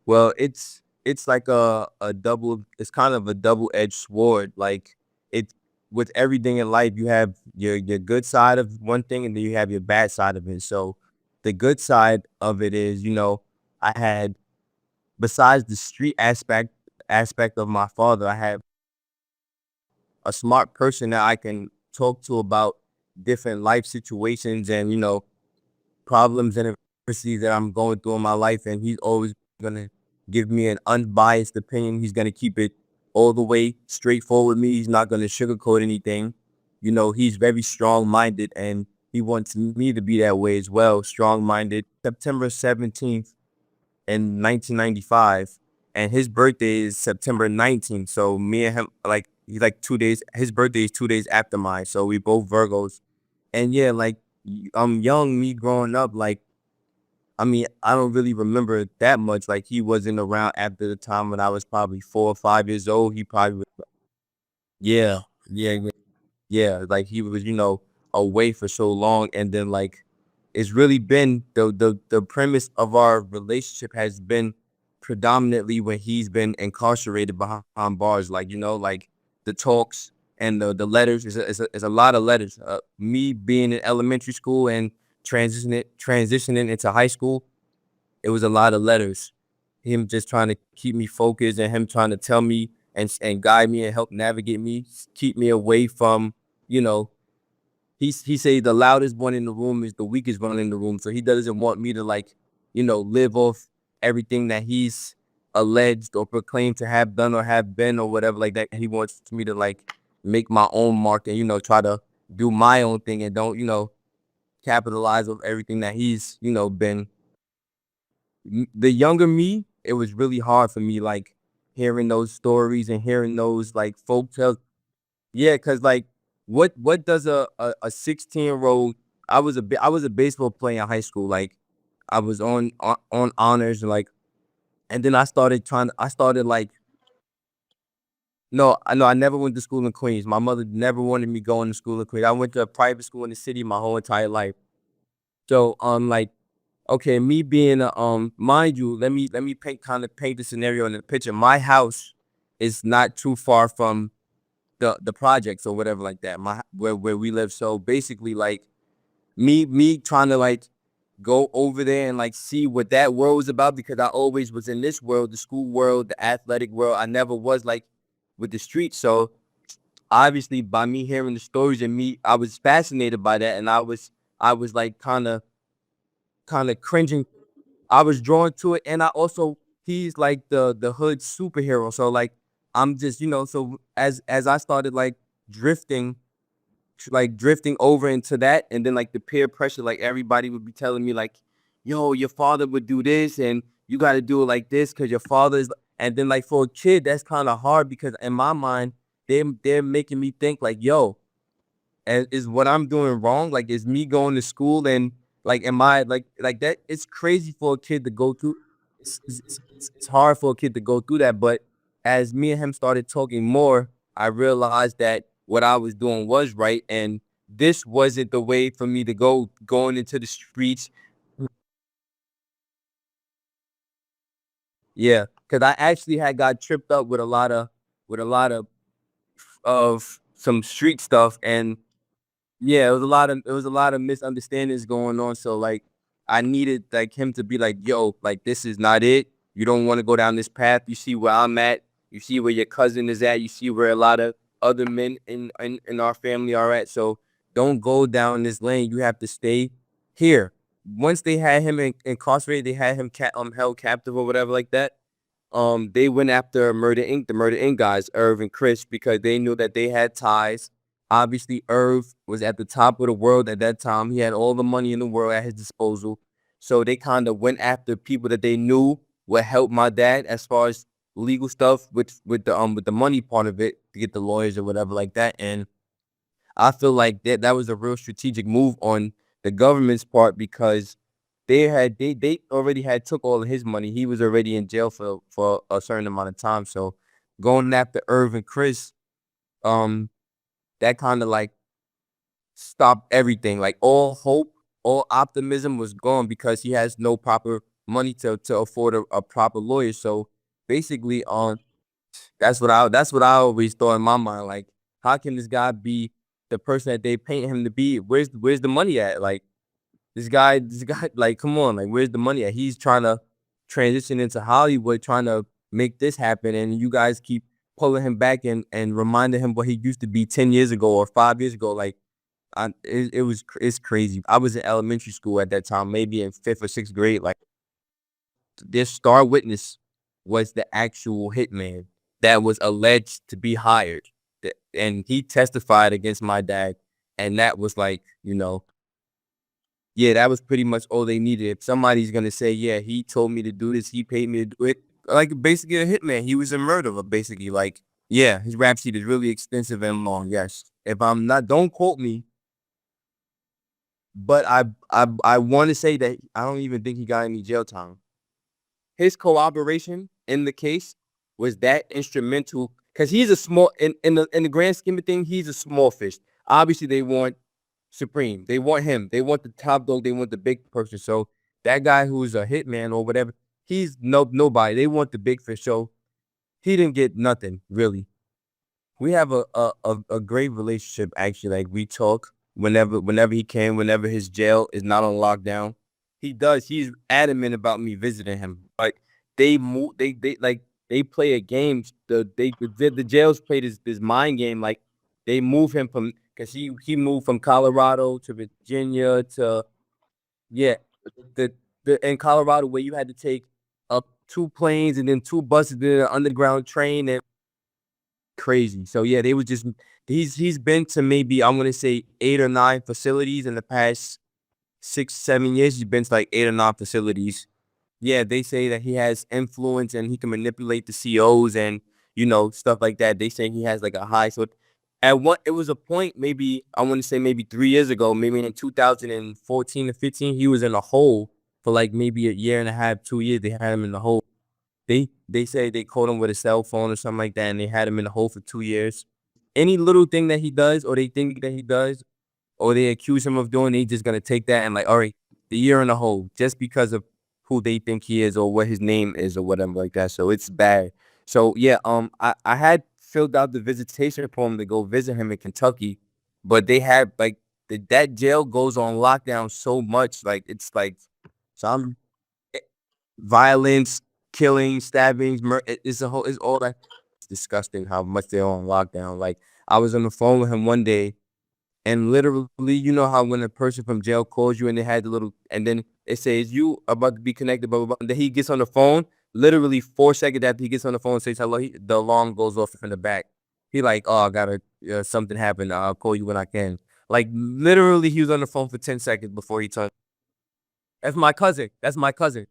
Well, it's like a double. It's kind of a double-edged sword. Like it with everything in life, you have your good side of one thing, and then you have your bad side of it. So the good side of it is, I had besides the street aspect of my father, I had a smart person that I can talk to about different life situations and problems and adversities that I'm going through in my life, and he's always gonna give me an unbiased opinion. He's gonna keep it all the way straightforward with me. He's not gonna sugarcoat anything. He's very strong-minded, and he wants me to be that way as well, strong-minded. September 17th in 1995, and his birthday is September 19th. So me and him, like, he's like 2 days. His birthday is 2 days after mine. So we both Virgos. And yeah, like, I'm young, me growing up, like, I mean, I don't really remember that much. Like, he wasn't around after the time when I was probably 4 or 5 years old. He probably was, yeah, yeah, yeah. Like, he was, away for so long. And then, like, it's really been the premise of our relationship has been predominantly when he's been incarcerated behind bars. Like, like the talks and the letters is a lot of letters. Me being in elementary school and transitioning into high school, it was a lot of letters. Him just trying to keep me focused and him trying to tell me and guide me and help navigate me, keep me away from, you know, he say the loudest one in the room is the weakest one in the room. So he doesn't want me to, like, live off everything that he's alleged or proclaimed to have done or have been or whatever like that. He wants me to, like, make my own mark and, try to do my own thing and don't, capitalize of everything that he's, been. The younger me, it was really hard for me, like, hearing those stories and hearing those, like, folk tales. Yeah, cause like, what does a 16-year-old. I was a baseball player in high school, like, I was on honors, like, and then I started, like. No, I never went to school in Queens. My mother never wanted me going to school in Queens. I went to a private school in the city my whole entire life. So, like, okay, me being mind you, let me paint the scenario in the picture. My house is not too far from the projects or whatever like that. Where we live. So basically, like, me trying to, like, go over there and, like, see what that world was about, because I always was in this world, the school world, the athletic world. I never was, like, with the streets. So obviously, by me hearing the stories and I was fascinated by that, and I was like kind of cringing. I was drawn to it, and I also he's like the hood superhero. So, like, I'm just, so as I started, like, drifting drifting over into that, and then, like, the peer pressure, like, everybody would be telling me, like, yo, your father would do this and you got to do it like this because your father is. And then, like, for a kid, that's kind of hard because in my mind, they're making me think, like, yo, and is what I'm doing wrong? Like, is me going to school and, like, am I like that? It's crazy for a kid to go through. It's hard for a kid to go through that. But as me and him started talking more, I realized that what I was doing was right, and this wasn't the way for me to go. Going into the streets, yeah, because I actually had got tripped up with a lot of some street stuff, and yeah, it was a lot of misunderstandings going on. So, like, I needed, like, him to be like, yo, like, this is not it. You don't want to go down this path. You see where I'm at. You see where your cousin is at. You see where a lot of other men in our family are at. So don't go down this lane. You have to stay here. Once they had him incarcerated, they had him held captive or whatever like that. They went after the Murder Inc. guys, Irv and Chris, because they knew that they had ties. Obviously, Irv was at the top of the world at that time. He had all the money in the world at his disposal. So they kind of went after people that they knew would help my dad as far as legal stuff with the money part of it, to get the lawyers or whatever like that. And I feel like that was a real strategic move on the government's part, because they already had took all of his money. He was already in jail for a certain amount of time. So going after Irv and Chris, um, that kind of, like, stopped everything. Like, all hope, all optimism was gone because he has no proper money to afford a proper lawyer. So basically, that's what I always thought in my mind. Like, how can this guy be the person that they paint him to be? Where's the money at? Like, this guy, like, come on, like, where's the money at? He's trying to transition into Hollywood, trying to make this happen, and you guys keep pulling him back and reminding him what he used to be 10 years ago or 5 years ago. Like, it's crazy. I was in elementary school at that time, maybe in fifth or sixth grade. Like, their star witness was the actual hitman that was alleged to be hired, and he testified against my dad, and that was like, yeah, that was pretty much all they needed. If somebody's gonna say, "Yeah, he told me to do this, he paid me to do it," like basically a hitman. He was a murderer, basically. Like, yeah, his rap sheet is really extensive and long. Yes, if I'm not, don't quote me, but I want to say that I don't even think he got any jail time. His cooperation in the case was that instrumental because he's a small in the grand scheme of things, he's a small fish. Obviously, they want Supreme. They want him. They want the top dog. They want the big person. So that guy who's a hitman or whatever, he's nobody. They want the big fish. So he didn't get nothing really. We have a great relationship actually. Like, we talk whenever he can, whenever his jail is not on lockdown. He does. He's adamant about me visiting him. But they move. They like they play a game. The jails play this mind game. Like, they move him from because he moved from Colorado to Virginia to, yeah, the in Colorado where you had to take up 2 planes and then 2 buses, then an underground train, and crazy. So yeah, they was just he's been to maybe I'm gonna say 8 or 9 facilities in the past 6, 7 years. He's been to like 8 or 9 facilities. Yeah, they say that he has influence and he can manipulate the COs and stuff like that. They say he has like a high. So at one, it was a point maybe I want to say maybe 3 years ago, maybe in 2014 or 15, he was in a hole for like maybe a year and a half, 2 years. They had him in the hole. They say they caught him with a cell phone or something like that, and they had him in the hole for 2 years. Any little thing that he does, or they think that he does, or they accuse him of doing, they just gonna take that and like, all right, the year in the hole, just because of who they think he is or what his name is or whatever like that. So it's bad. So yeah, I had filled out the visitation form to go visit him in Kentucky, but they had like that jail goes on lockdown so much, like it's like so I'm violence, killing, stabbings, it's all that. It's disgusting how much they're on lockdown. Like, I was on the phone with him one day, and literally, you know how when a person from jail calls you and they had the little, and then it says you about to be connected, blah blah blah. And then he gets on the phone. Literally 4 seconds after he gets on the phone and says hello, the alarm goes off in the back. He like, oh, I gotta something happened. I'll call you when I can. Like, literally, he was on the phone for 10 seconds before he turned. That's my cousin. That's my cousin.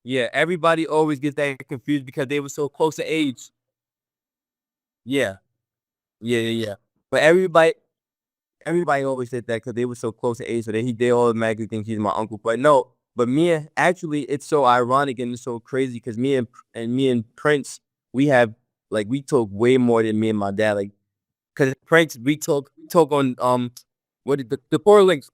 Yeah, everybody always gets that confused because they were so close to age. Yeah, yeah. But everybody always said that because they were so close to age, so they automatically think he's my uncle. But no, but actually, it's so ironic and it's so crazy because me and Prince, we have like we talk way more than me and my dad. Like, cause Pranks, we talk on what is the core links,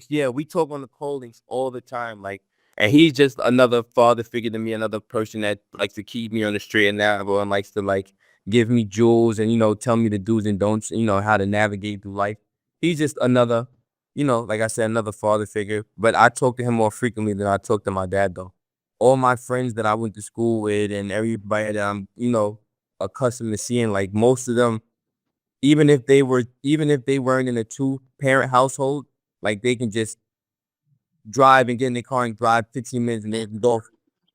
yeah, we talk on the core links all the time, like, and he's just another father figure to me, another person that likes to keep me on the straight and narrow and likes to like give me jewels and tell me the do's and don'ts, how to navigate through life. He's just another, like I said, another father figure. But I talk to him more frequently than I talk to my dad though. All my friends that I went to school with and everybody that I'm, accustomed to seeing, like most of them, even if they weren't in a two-parent household, like they can just drive and get in their car and drive 15 minutes and they can go.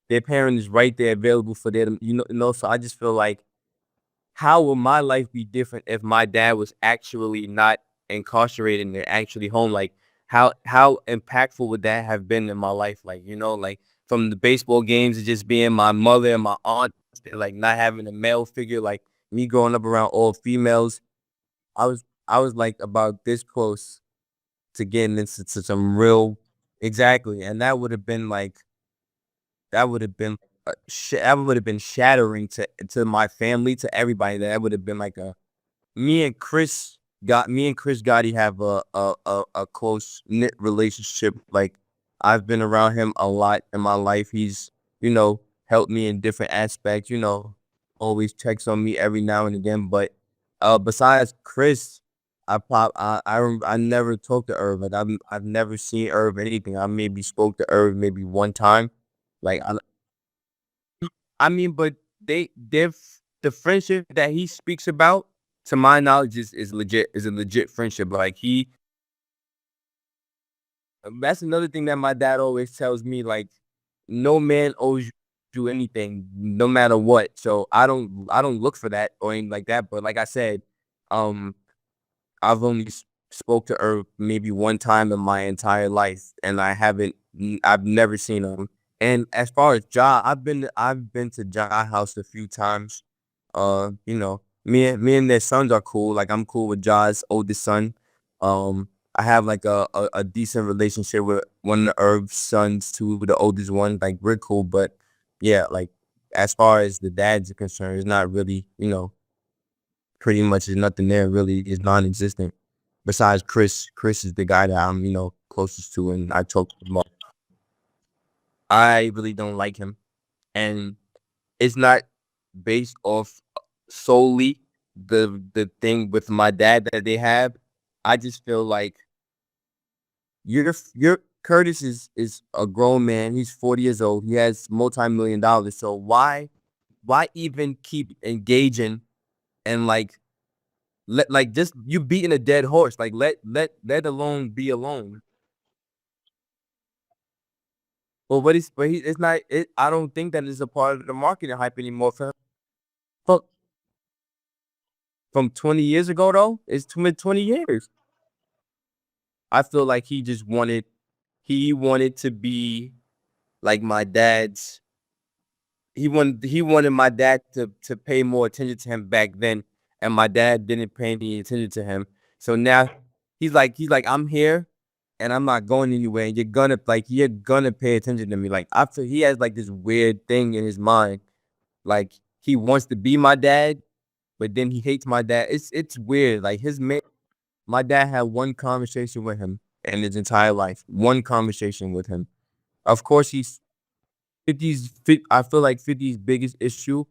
Their parent is right there available for them, so I just feel like, how would my life be different if my dad was actually not incarcerated and they're actually home? Like, how impactful would that have been in my life? Like, like from the baseball games to just being my mother and my aunt, like not having a male figure, like me growing up around all females. I was like about this close to getting into some real, exactly, and that would have been shattering to my family, to everybody. That would have been like a me and Chris Gotti have a close knit relationship. Like, I've been around him a lot in my life. He's, helped me in different aspects, always checks on me every now and again. But besides Chris, I never talked to Irv. Like I've never seen Irv anything. I maybe spoke to Irv maybe one time. Like I mean, but the friendship that he speaks about, to my knowledge, is legit. Is a legit friendship. Like that's another thing that my dad always tells me. Like, no man owes you anything, no matter what. So I don't look for that or anything like that. But like I said, um, I've only spoke to her maybe one time in my entire life, and I've never seen him. And as far as Ja, I've been to Ja house a few times. Me and their sons are cool. Like I'm cool with Ja's oldest son. I have like a decent relationship with one of the Herb's sons too, with the oldest one. Like we're cool, but yeah, like as far as the dads are concerned, it's not really, pretty much there's nothing there really. Is non-existent. Besides Chris, Chris is the guy that I'm, closest to, and I talk to the most. I really don't like him, and it's not based off solely the thing with my dad that they have. I just feel like your Curtis is a grown man. He's 40 years old. He has multi-million dollars. So why even keep engaging and let just you beating a dead horse. Like let alone be alone. Well, it's not. I don't think that is a part of the marketing hype anymore. From, from 20 years ago though, it's been 20 years. I feel like he wanted to be like my dad's. He wanted my dad to pay more attention to him back then, and my dad didn't pay any attention to him. So now he's like I'm here, and I'm not going anywhere. And you're gonna pay attention to me. Like I feel he has like this weird thing in his mind. Like he wants to be my dad, but then he hates my dad. It's weird. Like my dad had one conversation with him in his entire life. One conversation with him. Of course, 50's. I feel like 50's biggest issue,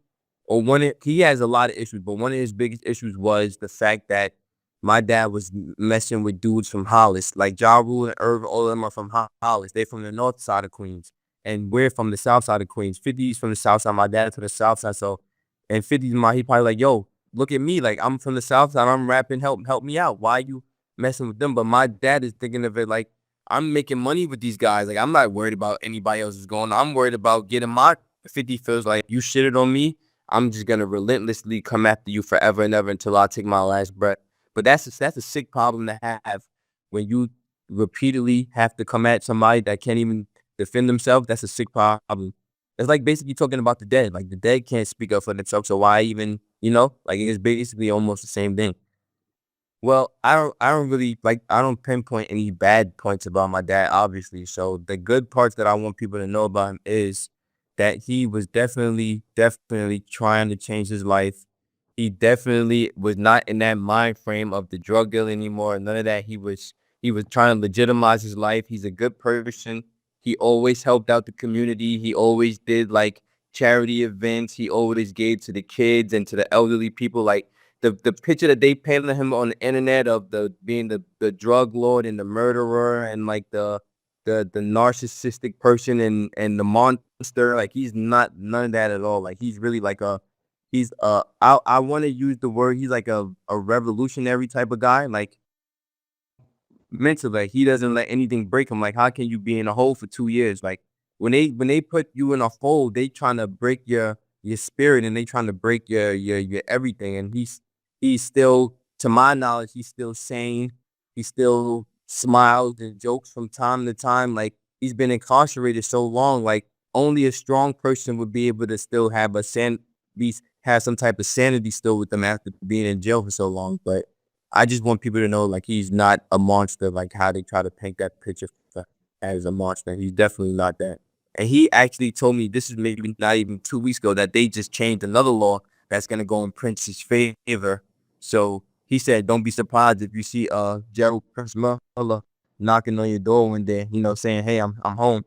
or he has a lot of issues, but one of his biggest issues was the fact that my dad was messing with dudes from Hollis. Like Ja Rule and Irv, all of them are from Hollis. They're from the north side of Queens, and we're from the south side of Queens. 50's from the south side. My dad's from the south side. So, and 50's he probably like, yo, look at me. Like I'm from the south side. I'm rapping. Help me out. Why you messing with them? But my dad is thinking of it like, I'm making money with these guys. Like I'm not worried about anybody else's going. I'm worried about getting my 50 feels like you shitted on me. I'm just gonna relentlessly come after you forever and ever until I take my last breath. But that's a sick problem to have when you repeatedly have to come at somebody that can't even defend themselves. That's a sick problem. It's like basically talking about the dead. Like the dead can't speak up for themselves. So why even, like it's basically almost the same thing. Well, I don't really like I don't pinpoint any bad points about my dad, obviously. So the good parts that I want people to know about him is that he was definitely trying to change his life. He definitely was not in that mind frame of the drug deal anymore. None of that. He was trying to legitimize his life. He's a good person. He always helped out the community. He always did like charity events. He always gave to the kids and to the elderly people. Like the picture that they painted him on the internet of the being the drug lord and the murderer and like the narcissistic person and the monster, like he's not none of that at all. Like he's really like I want to use the word, he's like a revolutionary type of guy. Like mentally, like he doesn't let anything break him. Like how can you be in a hole for 2 years? Like when they put you in a hole, they trying to break your spirit, and they trying to break your everything. And he's still, to my knowledge, he's still sane. He still smiles and jokes from time to time. Like he's been incarcerated so long. Like only a strong person would be able to still have some type of sanity still with them after being in jail for so long. But I just want people to know, like, he's not a monster, like how they try to paint that picture as a monster. He's definitely not that. And he actually told me, this is maybe not even 2 weeks ago, that they just changed another law that's gonna go in Prince's favor. So he said, don't be surprised if you see Gerald Prince Miller knocking on your door one day, saying, "Hey, I'm home."